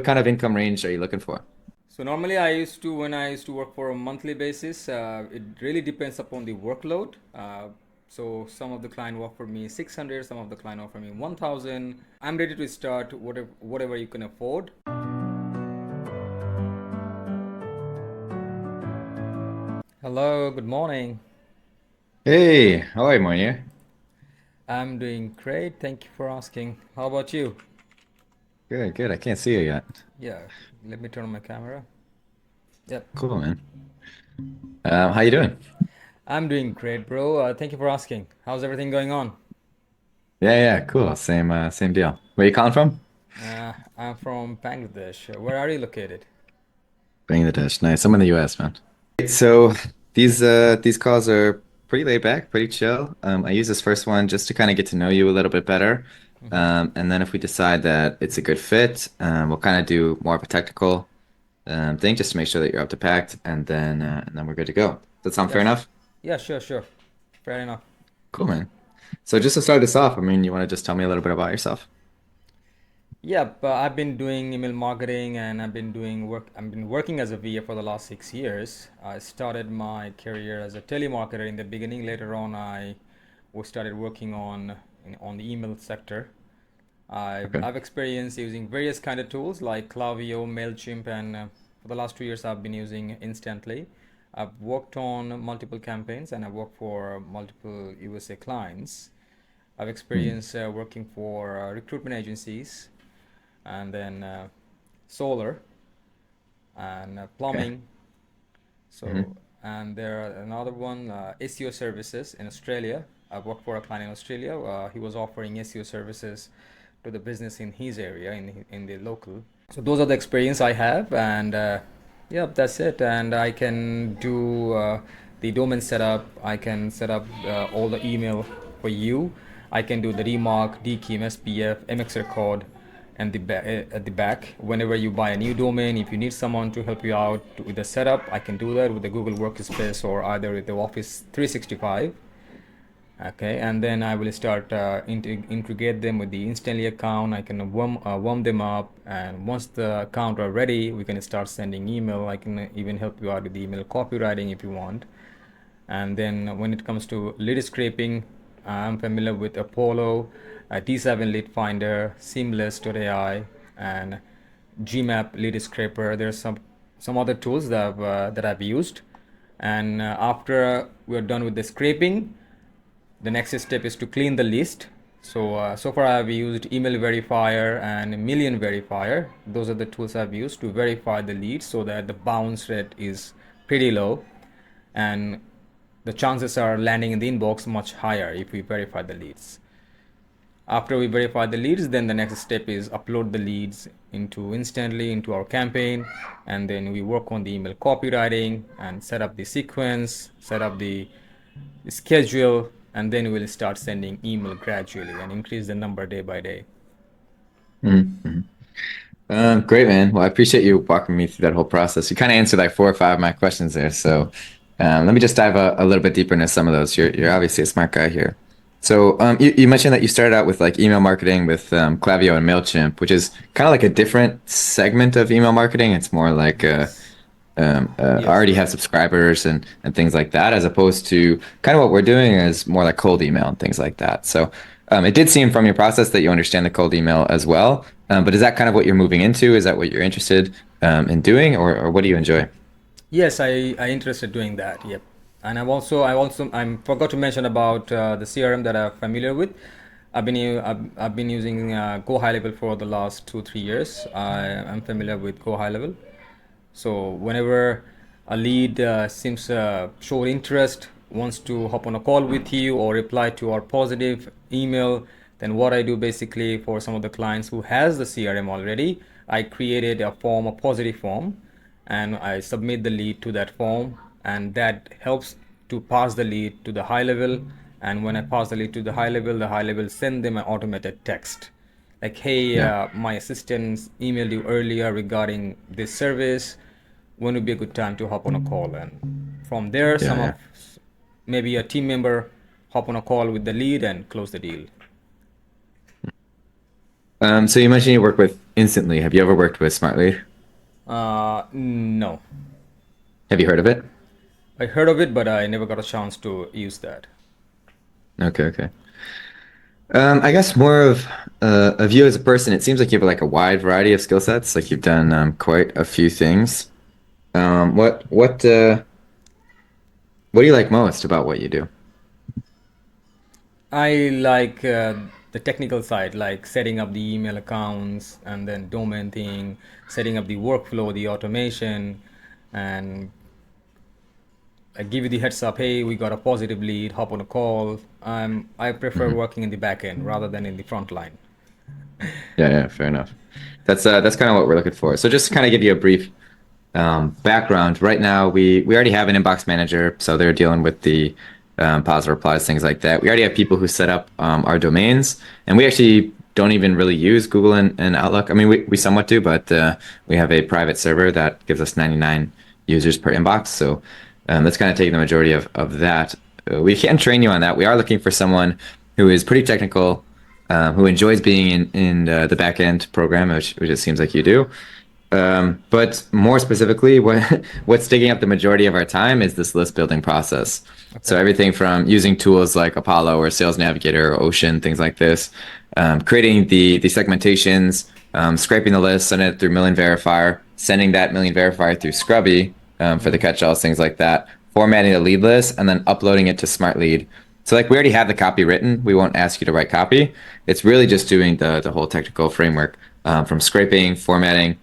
kind of income range are you looking for? So normally when I used to work for a monthly basis, it really depends upon the workload. So some of the client offer me 600, some of the client offer me 1000. I'm ready to start whatever you can afford. Hello, good morning. Hey, how are you, Monia? I'm doing great. Thank you for asking. How about you? Good, good. I can't see you yet. Yeah, let me turn on my camera. Yep. Cool, man. How you doing? I'm doing great, bro. Thank you for asking. How's everything going on? Yeah, yeah, cool. Same deal. Where you calling from? I'm from Bangladesh. Where are you located? Bangladesh. Nice. I'm in the US, man. So these calls are pretty laid back, pretty chill. I use this first one just to kind of get to know you a little bit better. Hmm. And then if we decide that it's a good fit, we'll kind of do more of a technical thing just to make sure that you're up to packed, and then we're good to go. Does that sound fair Yes. enough? Yeah, sure, sure. Fair enough. Cool, man. So just to start this off, I mean, you want to just tell me a little bit about yourself? Yep, I've been doing email marketing and I've been doing work. I've been working as a VA for the last 6 years. I started my career as a telemarketer in the beginning. Later on, started working on the email sector. Okay. I've experienced using various kind of tools like Klaviyo, Mailchimp, and for the last 2 years, I've been using Instantly. I've worked on multiple campaigns and I've worked for multiple USA clients. I've Hmm. experienced working for recruitment agencies and then solar and Okay. plumbing. So, Hmm. and there are another one, SEO services in Australia. I worked for a client in Australia. He was offering SEO services to the business in his area, in the local. So those are the experience I have, and yeah, that's it. And I can do the domain setup. I can set up all the email for you. I can do the remark, DKIM, SPF, MX record, and at the back. Whenever you buy a new domain, if you need someone to help you out with the setup, I can do that with the Google Workspace or either with the Office 365. Okay, and then I will start integrate them with the instantly account. I can warm them up, and once the account are ready, we can start sending email. I can even help you out with the email copywriting if you want. And then when it comes to lead scraping, I'm familiar with Apollo, T7 Lead Finder, Seamless.ai, and Gmap Lead Scraper. There's some other tools that I've used. And after we're done with the scraping, the next step is to clean the list. So far I've used email verifier and million verifier. Those are the tools I've used to verify the leads so that the bounce rate is pretty low and the chances are landing in the inbox much higher if we verify the leads. After we verify the leads, then the next step is upload the leads into instantly into our campaign, and then we work on the email copywriting and set up the sequence, set up the schedule, and then we'll start sending email gradually and increase the number day by day. Hmm. Great, man. Well, I appreciate you walking me through that whole process. You kind of answered like four or five of my questions there. So let me just dive a little bit deeper into some of those. You're obviously a smart guy here. So you mentioned that you started out with like email marketing with Klaviyo and MailChimp, which is kind of like a different segment of email marketing. It's more like Yes. Yes. already have subscribers and things like that, as opposed to kind of what we're doing is more like cold email and things like that. So it did seem from your process that you understand the cold email as well. But is that kind of what you're moving into? Is that what you're interested in doing, or what do you enjoy? Yes, I interested doing that. Yep. And I forgot to mention about the CRM that I'm familiar with. I've been using Go High Level for the last 2 3 years. I'm familiar with Go High Level. So whenever a lead seems show interest, wants to hop on a call with you or reply to our positive email, then what I do basically for some of the clients who has the CRM already, I created a form, a positive form, and I submit the lead to that form, and that helps to pass the lead to the high level. And when I pass the lead to the high level send them an automated text like, hey, Yeah, my assistant emailed you earlier regarding this service. When would be a good time to hop on a call? And from there, yeah, yeah. maybe a team member hop on a call with the lead and close the deal. So you mentioned you work with instantly, have you ever worked with Smartly? No. Have you heard of it? I heard of it, but I never got a chance to use that. Okay, okay. I guess more of you as a person. It seems like you have like a wide variety of skill sets. Like you've done quite a few things. What do you like most about what you do? I like the technical side, like setting up the email accounts and then domain thing, setting up the workflow, the automation, and I give you the heads up. Hey, we got a positive lead. Hop on a call. I prefer Mhm. working in the back end rather than in the front line. Yeah, yeah, fair enough. That's kind of what we're looking for. So just to kind of give you a brief background, right now we already have an inbox manager, so they're dealing with the positive replies, things like that. We already have people who set up our domains, and we actually don't even really use Google and Outlook. I mean, we somewhat do, but we have a private server that gives us 99 users per inbox. So that's kind of taking the majority of that. We can train you on that. We are looking for someone who is pretty technical, who enjoys being in the back end program, which it seems like you do. But more specifically, what's taking up the majority of our time is this list building process. So Okay. everything from using tools like Apollo or Sales Navigator or Ocean, things like this, creating the segmentations, scraping the list, sending it through Million Verifier, sending that Million Verifier through Scrubby for the catch-alls, things like that, formatting the lead list, and then uploading it to Smart Lead. So like we already have the copy written. We won't ask you to write copy. It's really just doing the whole technical framework from scraping, formatting,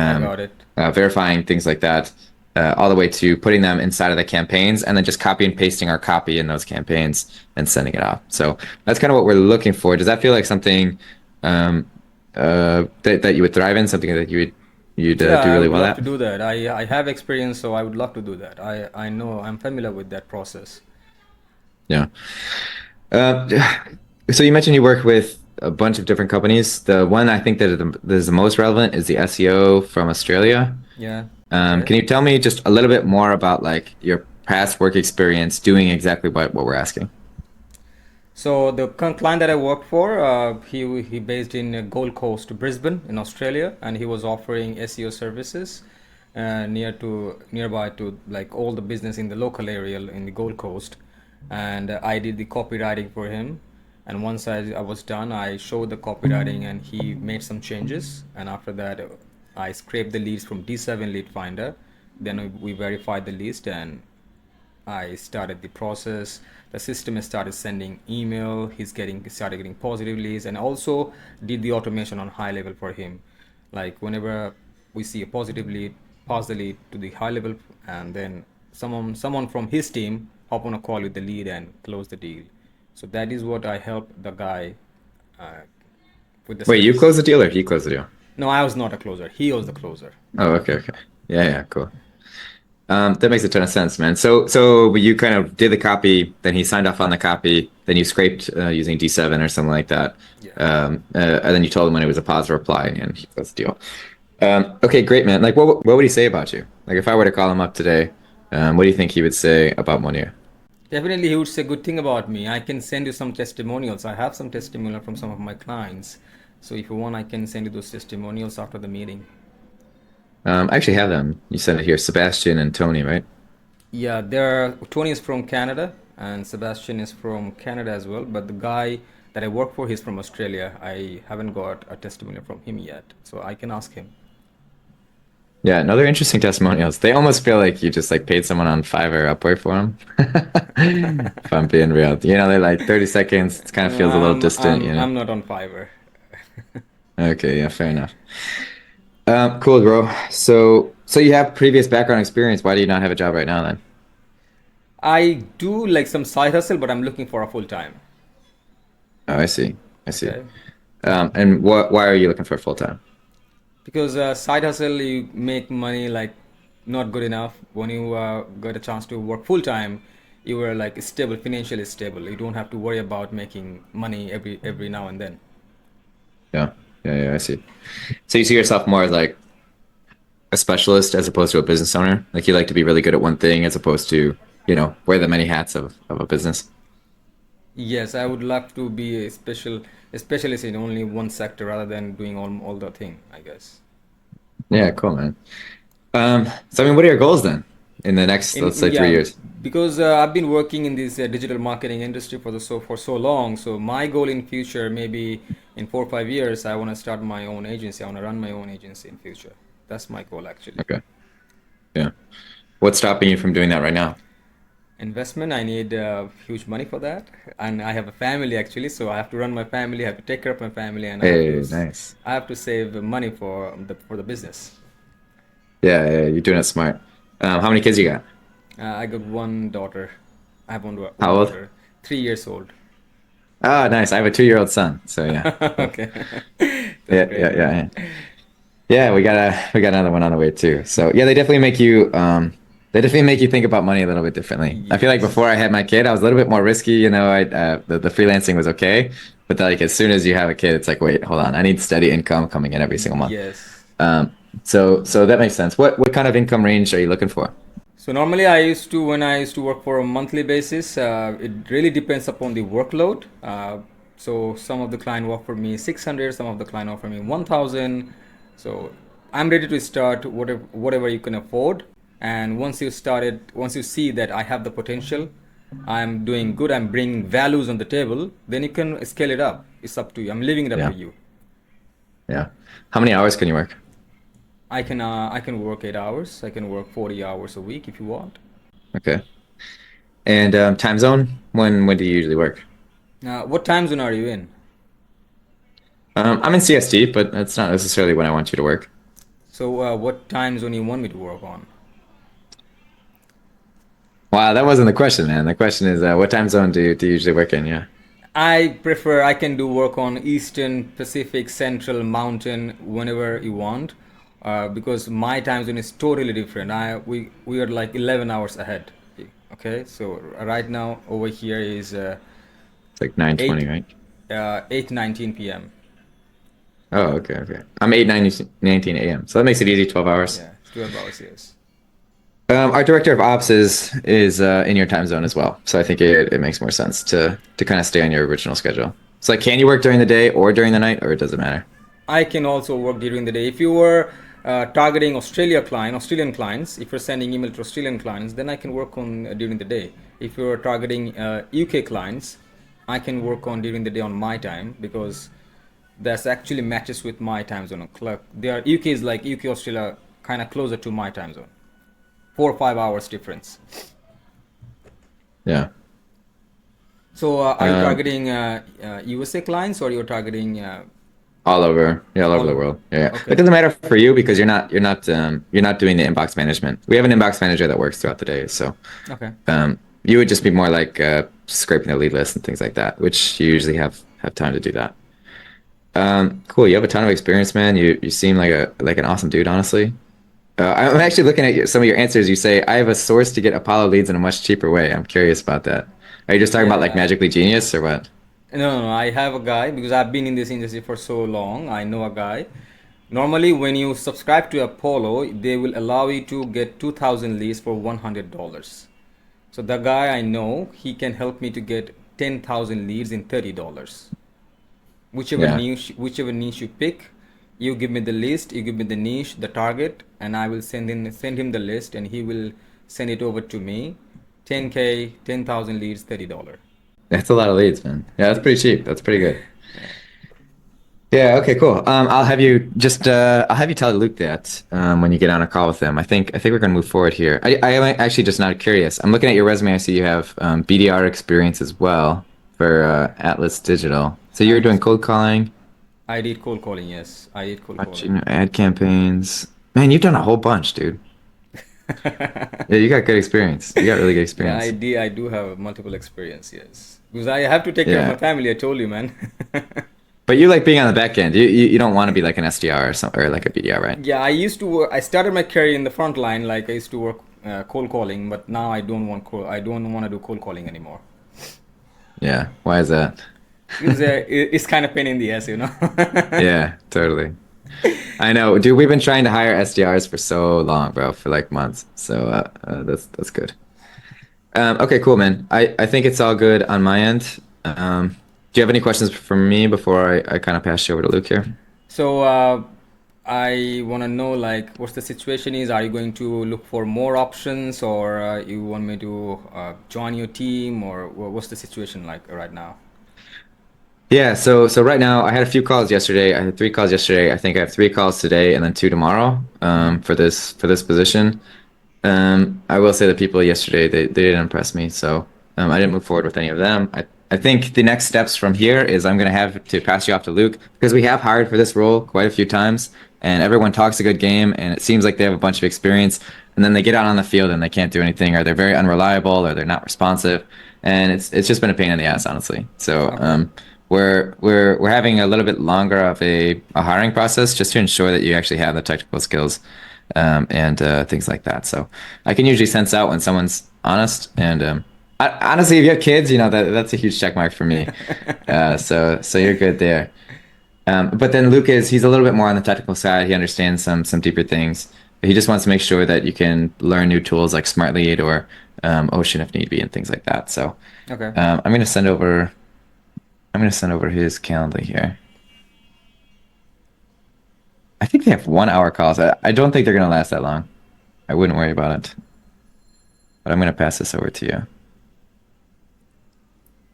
I um, got it. verifying things like that, all the way to putting them inside of the campaigns and then just copy and pasting our copy in those campaigns and sending it off. So that's kind of what we're looking for. Does that feel like something um, that you would thrive in, something that you'd Yeah, do I really would well love to at? do that. I have experience, so I would love to do that. I know I'm familiar with that process. Yeah. Uh, so you mentioned you work with a bunch of different companies. The one I think that is the most relevant is the SEO from Australia. Yeah. Okay. Can you tell me just a little bit more about like your past work experience doing exactly what we're asking? So the client that I worked for, he based in Gold Coast, Brisbane, in Australia, and he was offering SEO services nearby to like all the business in the local area in the Gold Coast, and I did the copywriting for him. And once I was done, I showed the copywriting, and he made some changes. And after that, I scraped the leads from D7 Lead Finder. Then we verified the list, and I started the process. The system has started sending email. He's getting started getting positive leads, and also did the automation on high level for him. Like whenever we see a positive lead, pass the lead to the high level, and then someone from his team hop on a call with the lead and close the deal. So that is what I helped the guy uh, with the Wait, you service. closed the deal or he closed the deal? No, I was not a closer. He was the closer. Oh, okay, okay. Yeah, yeah, cool. That makes a ton of sense, man. So you kind of did the copy, then he signed off on the copy, then you scraped using D7 or something like that. Yeah. And then you told him when it was a positive reply and he closed the deal. Okay, great, man. Like, what would he say about you? Like, if I were to call him up today, what do you think he would say about Monir? Definitely, he would say good thing about me. I can send you some testimonials. I have some testimonial from some of my clients. So if you want, I can send you those testimonials after the meeting. I actually have them. You said it here, Sebastian and Tony, right? Yeah, Tony is from Canada and Sebastian is from Canada as well. But the guy that I work for, he's from Australia. I haven't got a testimonial from him yet, so I can ask him. Yeah, another interesting testimonials. They almost feel like you just like paid someone on Fiverr or Upwork for them. If I'm being real, they're like 30 seconds. It kind of No, feels a little I'm distant, I'm I'm not on Fiverr. Okay, yeah, fair enough. Cool, bro. So you have previous background experience. Why do you not have a job right now then? I do like some side hustle, but I'm looking for a full time. Oh, I see. I see. Okay. And why are you looking for full time? Because side hustle, you make money like not good enough. When you got a chance to work full time, you were like stable, financially stable. You don't have to worry about making money every now and then. Yeah, yeah, yeah, I see. So you see yourself more as like a specialist as opposed to a business owner? Like you like to be really good at one thing as opposed to, wear the many hats of a business? Yes, I would love to be a specialist in only one sector rather than doing all the thing, I guess. Yeah, cool, man. So I mean, what are your goals then in the next, let's say, three Yeah, years? because I've been working in this digital marketing industry for so long. So my goal in future, maybe in 4 or 5 years, I want to start my own agency. I want to run my own agency in future. That's my goal actually. Okay. Yeah. What's stopping you from doing that right now? Investment, I need huge money for that, and I have a family actually, so I have to run my family, I have to take care of my family, and Hey, nice. I have to save money for the business. Yeah, yeah, you're doing it smart. How many kids you got? I got one daughter. I have one How old? daughter, 3 years old. Ah, nice. I have a 2-year-old son. So yeah, cool. Okay, that's Yeah, great, yeah, yeah, man. yeah. Yeah, we got another one on the way too. So yeah, they definitely make you think about money a little bit differently. I feel like Yes, before I had my kid, I was a little bit more risky. The freelancing was okay, but like as soon as you have a kid, it's like, wait, hold on, I need steady income coming in every single month. yes. Um, so that makes sense. What kind of income range are you looking for? So normally when I used to work for a monthly basis, it really depends upon the workload. So some of the client offer me 600, some of the client offer me 1,000. So I'm ready to start whatever you can afford. And once you see that I have the potential, I'm doing good, I'm bringing values on the table, then you can scale it up. It's up to you. I'm leaving it up to Yeah, you. yeah. How many hours can you work? I can work 8 hours. I can work 40 hours a week if you want. Okay. And time zone? When do you usually work? What time zone are you in? I'm in CST, but that's not necessarily when I want you to work. So, what time zone you want me to work on? Wow, that wasn't the question, man. The question is, what time zone do you usually work in? Yeah. I can do work on Eastern, Pacific, Central, Mountain, whenever you want, because my time zone is totally different. We are like 11 hours ahead. Okay, so right now over here is It's like 9:20, 8 right? 8:19 p.m. Oh, okay, okay. I'm 8:19 a.m. So that makes it easy, 12 hours. Yeah, 12 hours, yes. Our director of ops is in your time zone as well. So I think it makes more sense to kind of stay on your original schedule. So like, can you work during the day or during the night, or it doesn't matter? I can also work during the day. If you were targeting Australian clients, if you're sending email to Australian clients, then I can work on during the day. If you're targeting UK clients, I can work on during the day on my time because that's actually matches with my time zone. Their UK is like UK Australia, kind of closer to my time zone, 4 or 5 hours difference. Yeah. So are you Um, targeting USA clients or you're targeting all over, yeah, all over all the over? world. Yeah, yeah. It Okay, doesn't matter for you because you're not doing the inbox management. We have an inbox manager that works throughout the day, so okay. you would just be more like scraping the lead list and things like that, which you usually have time to do that. Cool. You have a ton of experience, man. You seem like an awesome dude, honestly. I'm actually looking at some of your answers. You say, I have a source to get Apollo leads in a much cheaper way. I'm curious about that. Are you just talking about like Yeah. Magically Genius or what? No, no, I have a guy because I've been in this industry for so long. I know a guy. Normally, when you subscribe to Apollo, they will allow you to get 2,000 leads for $100. So the guy I know, he can help me to get 10,000 leads in $30. Yeah. Whichever niche you pick, you give me the list, you give me the niche, the target, and I will send him the list, and he will send it over to me. 10K, 10,000 leads, $30. That's a lot of leads, man. Yeah, that's pretty cheap. That's pretty good. Yeah, okay, cool. I'll have you tell Luke that when you get on a call with him. I think we're gonna move forward here. I am actually just not curious. I'm looking at your resume. I see you have BDR experience as well for Atlas Digital. So I you're doing used cold calling, I did cold calling, yes. I did cold calling. watching ad campaigns. Man, you've done a whole bunch, dude. Yeah, you got good experience. You got really good Yeah, experience. I do have multiple experience, yes. Because I have to take care of my Yeah, family, I told you, man. but you like being on the back end. You don't want to be like an SDR or something or like a BDR, right? Yeah, I used to work, I started my career in the front line, like I used to work cold calling, but now I don't want to do cold calling anymore. Yeah. Why is that? Because it's kind of pain in the ass, you know. Yeah, totally. I know, dude. We've been trying to hire SDRs for so long, bro, for like months. So that's good. Okay, cool, man. I think it's all good on my end. Do you have any questions for me before I kind of pass you over to Luke here? So I want to know like what's the situation is. Are you going to look for more options, or you want me to join your team, or what's the situation like right now? Yeah, so right now I had a few calls yesterday. I had 3 calls yesterday. I think I have 3 calls today and then 2 tomorrow Mm-hmm. for this position. I will say the people yesterday they didn't impress me, so I didn't move forward with any of them. I think the next steps from here is I'm gonna have to pass you off to Luke because we have hired for this role quite a few times, and everyone talks a good game, and it seems like they have a bunch of experience, and then they get out on the field and they can't do anything, or they're very unreliable, or they're not responsive, and it's just been a pain in the ass, honestly. So Okay. we're having a little bit longer of a hiring process just to ensure that you actually have the technical skills and things like that. So I can usually sense out when someone's honest. And honestly, if you have kids, you know that's a huge check mark for me. So you're good there. But then Luke he's a little bit more on the technical side. He understands some deeper things. He just wants to make sure that you can learn new tools like Smart Lead or Ocean if need be and things like that. So Okay. I'm gonna send over his calendar here. I think they have 1 hour calls. I don't think they're gonna last that long. I wouldn't worry about it. But I'm gonna pass this over to you.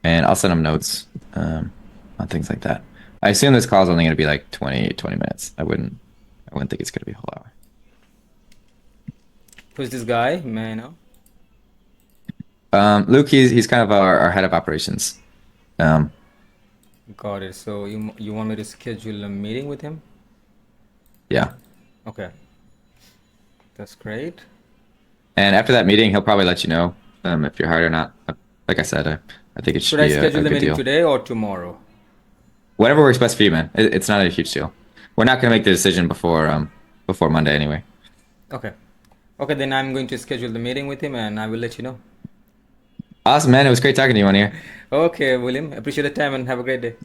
And I'll send them notes on things like that. I assume this call is only going to be like 20 minutes. I wouldn't think it's going to be a whole hour. Who's this guy? May I know? Luke, he's kind of our head of operations. Um, Got it. So you want me to schedule a meeting with him? yeah. Okay, that's great. And after that meeting, he'll probably let you know if you're hired or not. Like I said, I think it should Should I be schedule a the good meeting deal. today or tomorrow? Whatever works best for you, man. It's not a huge deal. We're not going to make the decision before Monday anyway. Okay. Okay, then I'm going to schedule the meeting with him and I will let you know. Awesome, man. It was great talking to you on here. Okay, William. Appreciate the time and have a great day.